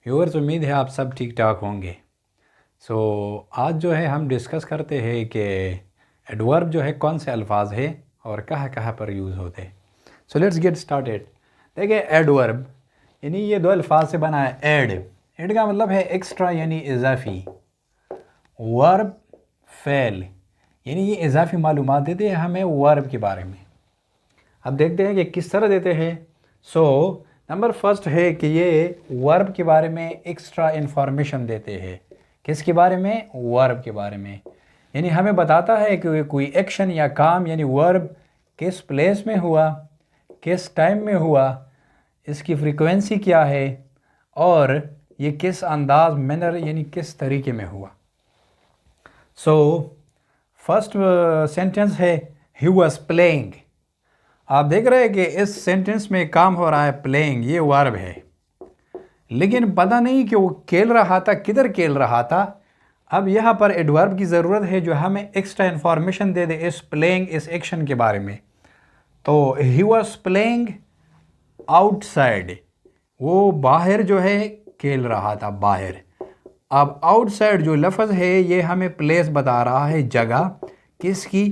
Viewers, उम्मीद है आप सब ठीक ठाक होंगे। आज जो है हम डिस्कस करते हैं कि एडवर्ब जो है कौन से अल्फाज है और कहाँ कहाँ पर यूज़ होते हैं। Let's get started. देखिए, एडवर्ब यानी ये दो अल्फाज से बना है। एड का मतलब है एक्स्ट्रा यानी इजाफी। वर्ब फेल यानी ये इजाफी मालूमात देते हैं हमें वर्ब के बारे में। अब देखते हैं कि किस तरह देते हैं। नंबर फर्स्ट है कि ये वर्ब के बारे में एक्स्ट्रा इंफॉर्मेशन देते हैं। किसके बारे में? वर्ब के बारे में। यानी हमें बताता है कि कोई एक्शन या काम यानी वर्ब किस प्लेस में हुआ, किस टाइम में हुआ, इसकी फ्रीक्वेंसी क्या है और ये किस अंदाज मैनर यानी किस तरीके में हुआ। फर्स्ट सेंटेंस है ही वॉज प्लेइंग। आप देख रहे हैं कि इस सेंटेंस में काम हो रहा है प्लेइंग, ये वर्ब है, लेकिन पता नहीं कि वो खेल रहा था, किधर खेल रहा था। अब यहाँ पर एडवर्ब की ज़रूरत है जो हमें एक्स्ट्रा इन्फॉर्मेशन दे दे इस प्लेइंग, इस एक्शन के बारे में। तो ही वॉज प्लेइंग आउटसाइड, वो बाहर जो है खेल रहा था, बाहर। अब आउटसाइड जो लफ्ज़ है ये हमें प्लेस बता रहा है, जगह किसकी?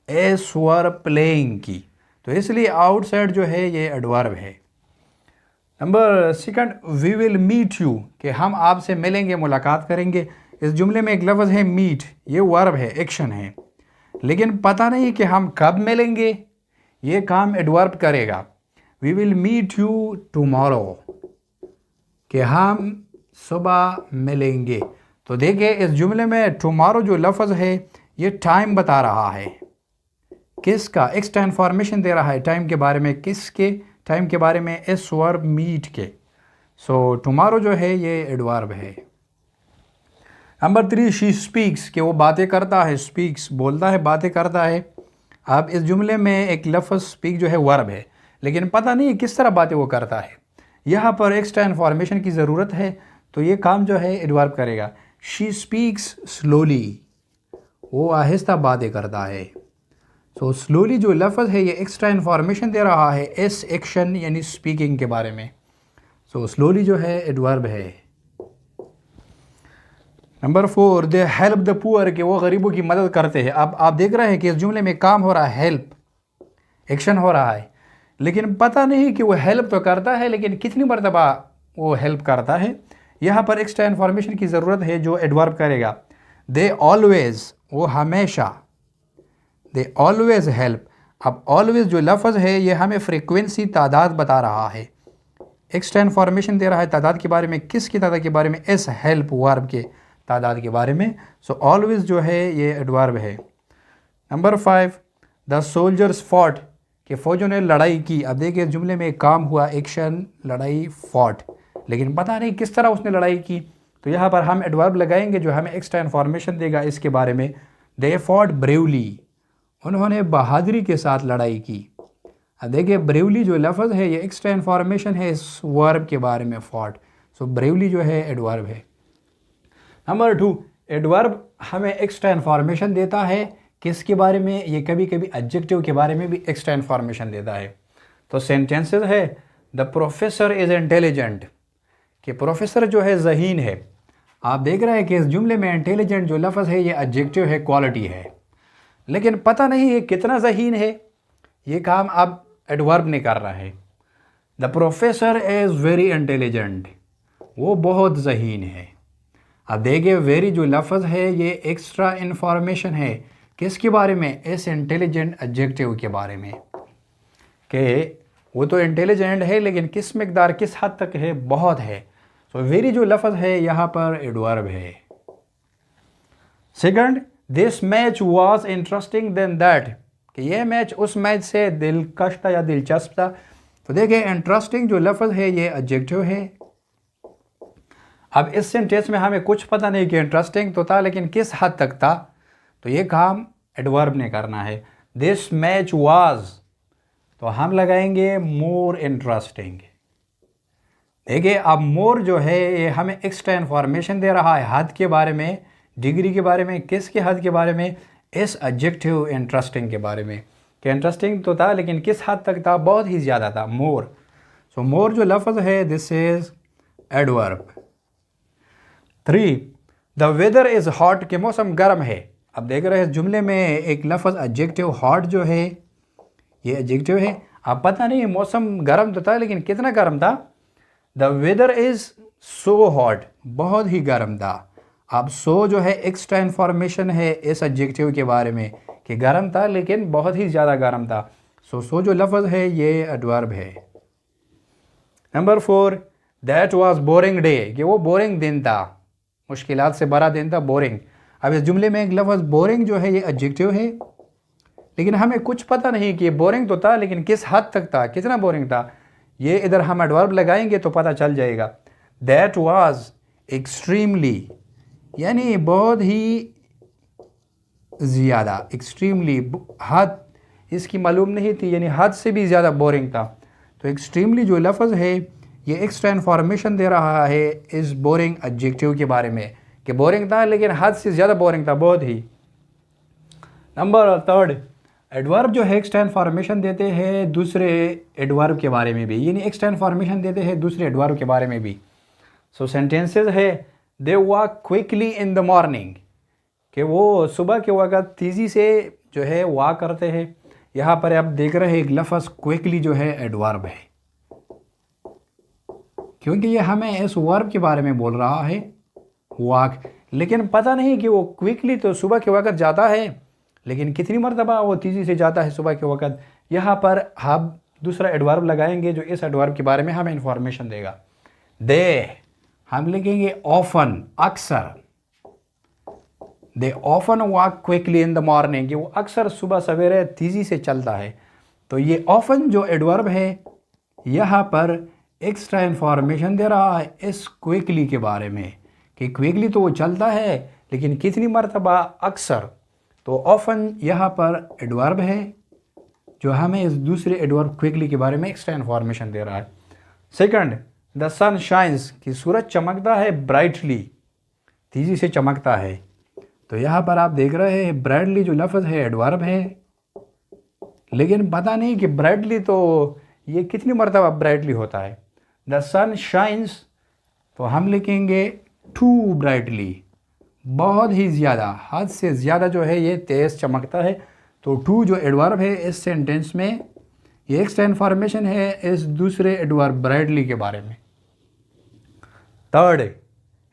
एस वर प्लेइंग की। तो इसलिए आउटसाइड जो है ये एडवर्ब है। Number second, we will meet you, कि हम आपसे मिलेंगे, मुलाकात करेंगे। इस जुमले में एक लफ्ज़ है मीट, ये वर्ब है, एक्शन है, लेकिन पता नहीं कि हम कब मिलेंगे। ये काम एडवर्ब करेगा। We will meet you tomorrow, कि हम सुबह मिलेंगे। तो देखिए इस जुमले में टुमारो जो लफ्ज़ है ये टाइम बता रहा है, किसका? एक्स्ट्रा इन्फॉर्मेशन दे रहा है टाइम के बारे में। किसके टाइम के बारे में? इस वर्ब मीट के। टुमारो जो है ये एडवर्ब है। नंबर 3, शी स्पीक्स, कि वो बातें करता है। स्पीक्स बोलता है, बातें करता है। अब इस जुमले में एक लफ्ज़ स्पीक जो है वर्ब है, लेकिन पता नहीं किस तरह बातें वो करता है। यहाँ पर एक्स्ट्रा इन्फॉर्मेशन की ज़रूरत है, तो ये काम जो है एडवर्ब करेगा। शी स्पीक्स स्लोली, वो आहिस्ता बातें करता है। स्लोली जो लफ्ज़ है ये एक्स्ट्रा इन्फॉर्मेशन दे रहा है इस एक्शन यानी स्पीकिंग के बारे में। स्लोली जो है एडवर्ब है। Number 4, they help the poor, कि वो गरीबों की मदद करते हैं। अब आप देख रहे हैं कि इस जुमले में काम हो रहा है, हेल्प, एक्शन हो रहा है, लेकिन पता नहीं कि वो हेल्प तो करता है, लेकिन कितनी मरतबा वो हेल्प करता है। यहाँ पर एक्स्ट्रा इन्फॉर्मेशन की ज़रूरत है जो एडवर्ब करेगा। दे ऑलवेज, वो हमेशा, दे ऑलवेज हेल्प। अब ऑलवेज जो लफ्ज़ है ये हमें फ्रीक्वेंसी, तादाद बता रहा है, एक्स्ट्रा इन्फॉर्मेशन दे रहा है तादाद के बारे में। किसकी तादाद के बारे में? इस हेल्प वर्ब के तादाद के बारे में। ऑलवेज जो है ये एडवर्ब है। नंबर 5, द सोल्जर्स फॉट, कि फ़ौजों ने लड़ाई की। अब देखिए जुमले में काम हुआ, एक्शन, लड़ाई, फॉट, लेकिन पता नहीं किस तरह उसने लड़ाई की। तो यहाँ पर हम एडवर्ब लगाएंगे जो हमें एक्स्ट्रा इन्फॉर्मेशन देगा इसके बारे में। दे फॉट ब्रेवली, उन्होंने बहादुरी के साथ लड़ाई की। अब देखिए ब्रेवली जो लफ्ज़ है ये एक्स्ट्रा इन्फॉर्मेशन है इस वर्ब के बारे में, फॉट। ब्रेवली जो है एडवर्ब है। नंबर 2, एडवर्ब हमें एक्स्ट्रा इन्फॉर्मेशन देता है किसके बारे में? ये कभी कभी एडजेक्टिव के बारे में भी एक्स्ट्रा इन्फॉर्मेशन देता है। सेंटेंसेस है, द प्रोफेसर इज़ इंटेलिजेंट, कि प्रोफेसर जो है ज़हीन है। आप देख रहे हैं कि इस जुमले में इंटेलिजेंट जो लफ्ज़ है ये एडजेक्टिव है, क्वालिटी है, लेकिन पता नहीं ये कितना ज़हीन है। ये काम अब एडवर्ब ने कर रहा है। The professor is very intelligent, वो बहुत ज़हीन है। अब देखिए वेरी जो लफ्ज़ है ये एक्स्ट्रा इन्फॉर्मेशन है किसके बारे में? इस इंटेलिजेंट एडजेक्टिव के बारे में, कि वो तो इंटेलिजेंट है लेकिन किस मिकदार, किस हद तक है? बहुत है। वेरी जो लफ्ज़ है यहाँ पर एडवर्ब है। Second, this match was interesting then that, कि यह मैच उस मैच से दिलकश था या दिलचस्प था। तो देखिए इंटरेस्टिंग जो लफ्ज़ है ये एडजेक्टिव है। अब इस सेंटेंस में हमें कुछ पता नहीं कि इंटरेस्टिंग तो था, लेकिन किस हद तक था। तो ये काम एडवर्ब ने करना है। दिस मैच वाज, तो हम लगाएंगे मोर इंटरेस्टिंग। देखिए अब मोर जो है ये हमें एक्स्ट्रा इन्फॉर्मेशन दे रहा है हद के बारे में, डिग्री के बारे में। किसके हद के बारे में? इस एडजेक्टिव इंटरेस्टिंग के बारे में, कि इंटरेस्टिंग तो था लेकिन किस हद तक था? बहुत ही ज़्यादा था, मोर। मोर जो लफ्ज़ है this is adverb. 3, the weather is hot कि मौसम गर्म है। अब देख रहे हैं इस जुमले में एक लफ्ज़ एडजेक्टिव हॉट जो है ये एडजेक्टिव है। अब पता नहीं मौसम गर्म तो था लेकिन कितना गर्म था। The weather is so hot, बहुत ही गर्म था। अब सो जो है एक्स्ट्रा इन्फॉर्मेशन है इस एडजेक्टिव के बारे में कि गर्म था लेकिन बहुत ही ज़्यादा गर्म था। सो जो लफ्ज़ है ये एडवर्ब है। Number 4, that was boring day कि वो बोरिंग दिन था, मुश्किलात से भरा दिन था, बोरिंग। अब इस जुमले में एक लफ्ज़ बोरिंग जो है ये एडजेक्टिव है लेकिन हमें कुछ पता नहीं कि बोरिंग तो था लेकिन किस हद तक था, कितना बोरिंग था। ये इधर हम एडवर्ब लगाएंगे तो पता चल जाएगा। दैट वाज एक्सट्रीमली यानी बहुत ही ज़्यादा, एक्सट्रीमली हद इसकी मालूम नहीं थी यानी हद से भी ज़्यादा बोरिंग था। तो एक्सट्रीमली जो लफ्ज़ है ये एक्स्ट्रा इन्फॉर्मेशन दे रहा है इस बोरिंग एडजेक्टिव के बारे में कि बोरिंग था लेकिन हद से ज़्यादा बोरिंग था, बहुत ही। नंबर 3, एडवर्ब जो है एक्स्ट्रा इन्फॉर्मेशन देते हैं दूसरे एडवर्ब के बारे में भी, यानी एक्स्ट्रा इन्फॉर्मेशन देते हैं दूसरे एडवर्ब के बारे में भी। सो सेंटेंसेस है they walk quickly in the morning कि वो सुबह के वक्त तेज़ी से जो है वॉक करते हैं। यहाँ पर आप देख रहे हैं एक लफ्ज़ क्विकली जो है एडवर्ब है क्योंकि ये हमें इस वर्ब के बारे में बोल रहा है वॉक, लेकिन पता नहीं कि वो क्विकली तो सुबह के वक्त जाता है लेकिन कितनी मरतबा वो तेज़ी से जाता है सुबह के वक्त। यहाँ पर हम दूसरा एडवर्ब लगाएंगे जो इस एडवर्ब के बारे में हमें इंफॉर्मेशन देगा। दे हम लिखेंगे ऑफन, अक्सर। They often walk quickly in the morning कि वो अक्सर सुबह सवेरे तेज़ी से चलता है। तो ये ऑफन जो एडवर्ब है यहाँ पर एक्स्ट्रा इन्फॉर्मेशन दे रहा है इस क्विकली के बारे में कि क्विकली तो वो चलता है लेकिन कितनी मरतबा, अक्सर। तो ऑफन यहाँ पर एडवर्ब है जो हमें इस दूसरे एडवर्ब क्विकली के बारे में एक्स्ट्रा इन्फॉर्मेशन दे रहा है। सेकंड, द सन शाइन्स कि सूरज चमकता है ब्राइटली, तेज़ी से चमकता है। तो यहाँ पर आप देख रहे हैं ब्राइटली जो लफ्ज़ है एडवर्ब है लेकिन पता नहीं कि ब्राइटली तो ये कितनी मरतबा ब्राइटली होता है। द सन शाइन्स तो हम लिखेंगे टू ब्राइटली, बहुत ही ज़्यादा, हद से ज़्यादा जो है ये तेज़ चमकता है। तो टू जो एडवर्ब है इस सेंटेंस में ये एक्स्ट्रा इन्फॉर्मेशन है इस दूसरे एडवर्ब ब्राइटली के बारे में। Third,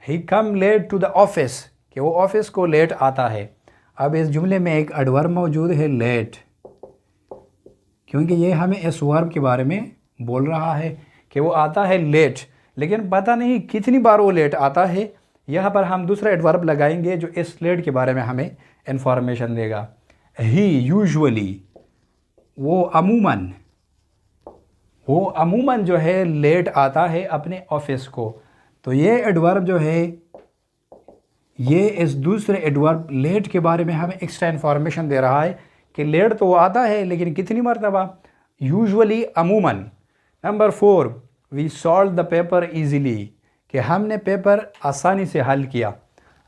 he come late to the office कि वो ऑफिस को लेट आता है। अब इस जुमले में एक एडवर्ब मौजूद है लेट क्योंकि ये हमें इस वर्ब के बारे में बोल रहा है कि वो आता है लेट लेकिन पता नहीं कितनी बार वो लेट आता है। यहाँ पर हम दूसरा एडवर्ब लगाएंगे जो इस लेट के बारे में हमें इंफॉर्मेशन देगा। ही यूजुअली वो अमूमन जो है लेट आता है अपने ऑफिस को। तो ये एडवर्ब जो है ये इस दूसरे एडवर्ब लेट के बारे में हमें एक्स्ट्रा इन्फॉर्मेशन दे रहा है कि लेट तो वो आता है लेकिन कितनी मरतबा, यूजुअली, अमूमन। Number 4, we solve the paper easily कि हमने पेपर आसानी से हल किया।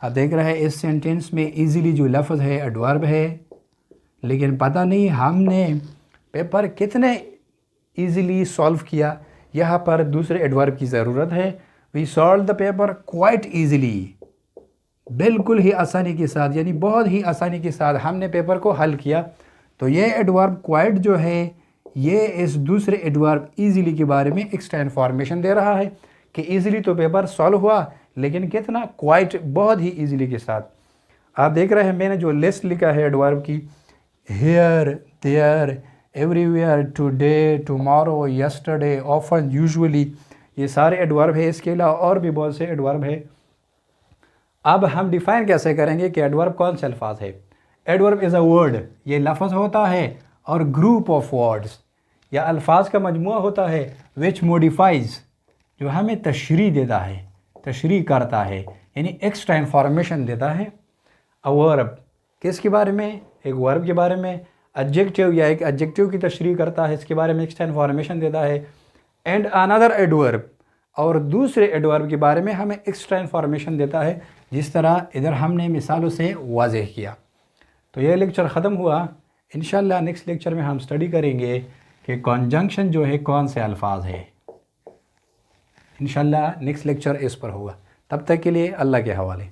अब देख रहे हैं इस सेंटेंस में ईज़िली जो लफ्ज़ है एडवर्ब है लेकिन पता नहीं हमने पेपर कितने ईज़िली सॉल्व किया। यहाँ पर दूसरे एडवर्ब की ज़रूरत है। We solve the paper quite easily, बिल्कुल ही आसानी के साथ, यानी बहुत ही आसानी के साथ हमने पेपर को हल किया। तो ये एडवर्ब क्वाइट जो है ये इस दूसरे एडवर्ब ईज़िली के बारे में एक्स्ट्रा इन्फॉर्मेशन दे रहा है कि ईज़िली तो पेपर सॉल्व हुआ लेकिन कितना, क्वाइट, बहुत ही ईज़िली के साथ। आप देख रहे हैं मैंने जो लिस्ट लिखा है एडवर्ब की, here, there, everywhere, today, tomorrow, yesterday, often, usually, ये सारे एडवर्ब है। इसके अलावा और भी बहुत से एडवर्ब है। अब हम डिफ़ाइन कैसे करेंगे कि एडवर्ब कौन से अल्फाज है। एडवर्ब इज़ अ वर्ड, ये लफ्ज़ होता है और ग्रुप ऑफ वर्ड्स या अल्फाज का मजमूआ होता है विच मोडिफाइज जो हमें तशरीह देता है, तशरीह करता है, यानी एक्स्ट्रा इन्फॉर्मेशन देता है। अ वर्ब किसके बारे में, एक वर्ब के बारे में। एडजेक्टिव या एक एडजेक्टिव की तशरीह करता है, इसके बारे में एक्स्ट्रा इन्फॉर्मेशन देता है। एंड अनदर एडवर्ब, और दूसरे एडवर्ब के बारे में हमें एक्स्ट्रा इन्फॉर्मेशन देता है, जिस तरह इधर हमने मिसालों से वाज़ेह किया। तो ये लेक्चर ख़त्म हुआ। इंशाल्लाह नेक्स्ट लेक्चर में हम स्टडी करेंगे कि कॉन्जंक्शन जो है कौन से अल्फाज है। इंशाल्लाह नेक्स्ट लेक्चर इस पर होगा। तब तक के लिए अल्लाह के हवाले।